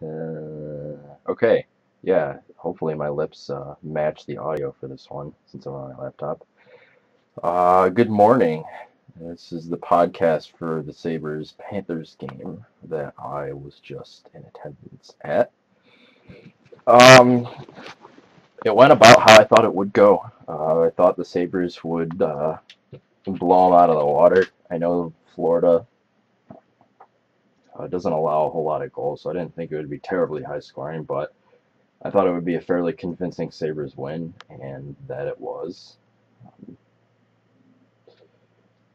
Okay, yeah, hopefully my lips match the audio for this one since I'm on my laptop. Good morning. This is the podcast for the Sabres Panthers game that I was just in attendance at. Um, it went about how I thought it would go. I thought the Sabres would blow them out of the water. I know Florida doesn't allow a whole lot of goals, so I didn't think it would be terribly high scoring, but I thought it would be a fairly convincing Sabres win, and that it was. I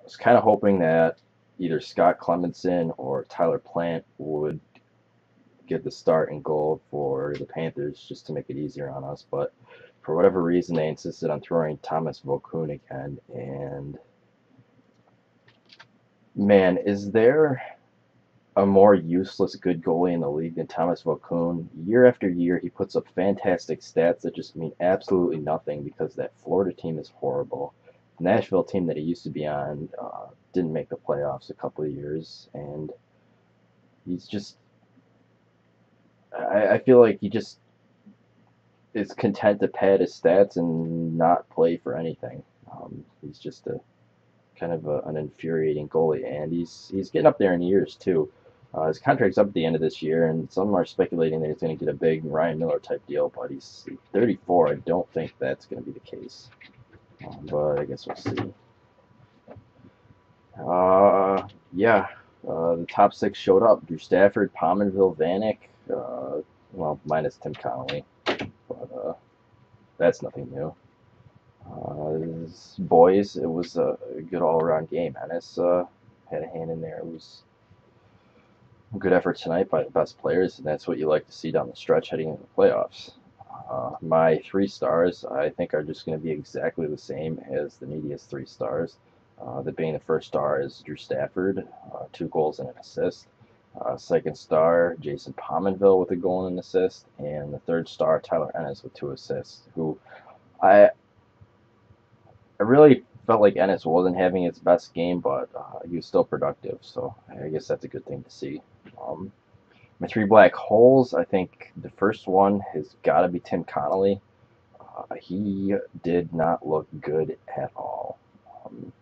was kind of hoping that either Scott Clemenson or Tyler Plant would get the start and goal for the Panthers just to make it easier on us, but for whatever reason they insisted on throwing Tomas Vokoun again, and man, is there a more useless good goalie in the league than Tomas Vokoun? Year after year, he puts up fantastic stats that just mean absolutely nothing because that Florida team is horrible. The Nashville team that he used to be on didn't make the playoffs a couple of years, and he's just. I feel like he just is content to pad his stats and not play for anything. He's just a kind of an infuriating goalie, and he's getting up there in years too. His contract's up at the end of this year, and some are speculating that he's going to get a big Ryan Miller type deal, but he's 34. I don't think that's going to be the case, but I guess we'll see. Yeah, the top six showed up: Drew Staford, Pominville, Vanek, well, minus Tim Connolly, but that's nothing new. Boys, it was a good all-around game. Ennis had a hand in there. It was a good effort tonight by the best players, and that's what you like to see down the stretch heading into the playoffs. My 3 stars, I think, are just going to be exactly the same as the media's 3 stars. That being the first star is Drew Staford, 2 goals and an assist. Second star, Jason Pominville with a goal and an assist, and the third star, Tyler Ennis with 2 assists. Who I I really felt like Ennis wasn't having its best game, but he was still productive, so I guess that's a good thing to see. Um, my 3 black holes, I think the first one has got to be Tim Connolly. He did not look good at all. Um,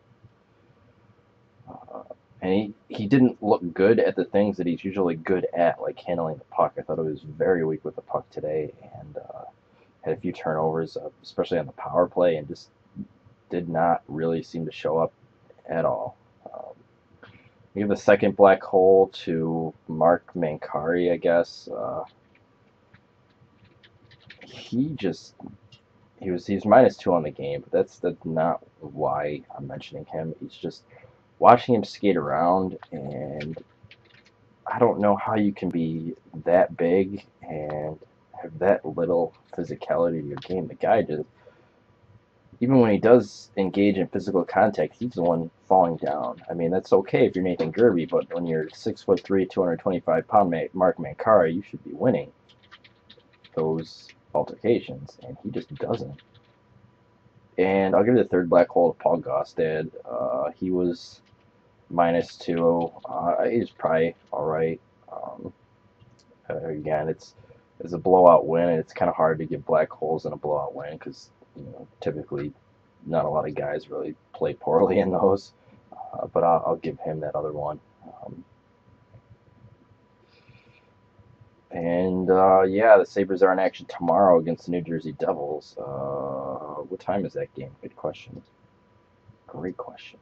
uh, and he didn't look good at the things that he's usually good at, like handling the puck. I thought he was very weak with the puck today, and had a few turnovers, especially on the power play, and just did not really seem to show up at all. Um, we have the second black hole to Mark Mancari, I guess. He just he's -2 on the game, but that's not why I'm mentioning him. He's just watching him skate around, and I don't know how you can be that big and have that little physicality to your game. The guy just even when he does engage in physical contact, he's the one falling down. I mean, that's okay if you're Nathan Gerbe, but when you're 6'3", 225-pound Mark Mancari, you should be winning those altercations, and he just doesn't. And I'll give the third black hole to Paul Gaustad. He was -2. He's probably all right. Um, Again, it's a blowout win, and it's kind of hard to give black holes in a blowout win because typically not a lot of guys really play poorly in those. But I'll give him that other one. Um, and yeah, the Sabres are in action tomorrow against the New Jersey Devils. What time is that game? Good question. Great question.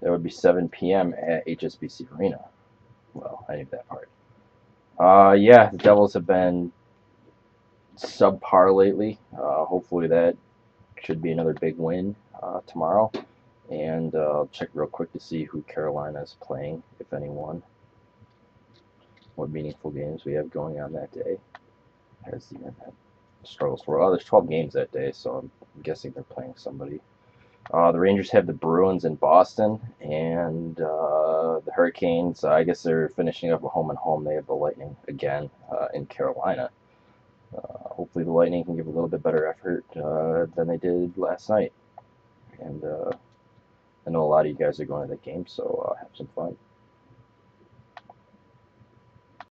That would be 7 p.m. at HSBC Arena. Well, I knew that part. Yeah, the Devils have been subpar lately. Hopefully that should be another big win tomorrow. And I'll check real quick to see who Carolina is playing, if anyone. What meaningful games we have going on that day. As the internet struggles for. Oh, there's 12 games that day, so I'm guessing they're playing somebody. The Rangers have the Bruins in Boston, and the Hurricanes, I guess they're finishing up a home and home. They have the Lightning again in Carolina. Hopefully the Lightning can give a little bit better effort than they did last night. And I know a lot of you guys are going to that game, so have some fun.